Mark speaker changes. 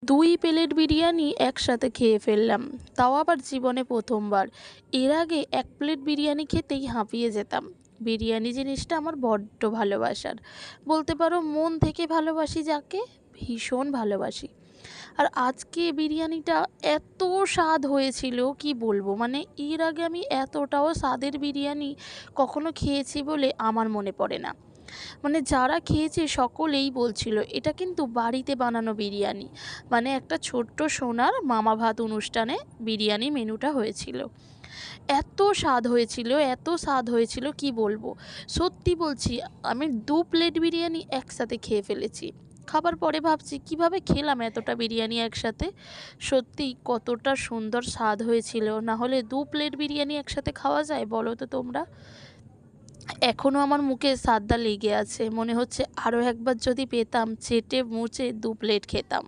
Speaker 1: 2 plate biryani একসাথে খেয়ে ফেললাম, তাও আবার জীবনে প্রথমবার। এর আগে 1 প্লেট বিরিয়ানি খেতেই হাঁপিয়ে যেতাম। বিরিয়ানি জিনিসটা আমার বড্ড ভালোবাসার, বলতে পারো মন থেকে ভালোবাসি যাকে, ভীষণ ভালোবাসি। আর আজকে বিরিয়ানিটা এত স্বাদ হয়েছিল কি বলবো, মানে এর আগে আমি এতটাও স্বাদের বিরিয়ানি কখনো খেয়েছি বলে আমার মনে পড়ে না। মানে যারা খেয়েছে সকলেই বলছিল এটা কিন্তু বাড়িতে বানানো বিরিয়ানি। মানে একটা ছোট্ট সোনার মামা ভাত অনুষ্ঠানে বিরিয়ানি মেনুটা হয়েছিল। এত স্বাদ হয়েছিল, এত স্বাদ হয়েছিল কি বলবো। সত্যি বলছি, আমি 2 প্লেট বিরিয়ানি একসাথে খেয়ে ফেলেছি। খাবার পরে ভাবছি কিভাবে খেলাম এতটা বিরিয়ানি একসাথে। সত্যিই কতটা সুন্দর স্বাদ হয়েছিল, না হলে 2 প্লেট বিরিয়ানি একসাথে খাওয়া যায় বলো তো তোমরা? এখনও আমার মুখে স্বাদটা লেগে আছে, মনে হচ্ছে আরও একবার যদি পেতাম চেটে মুচে 2 প্লেট খেতাম।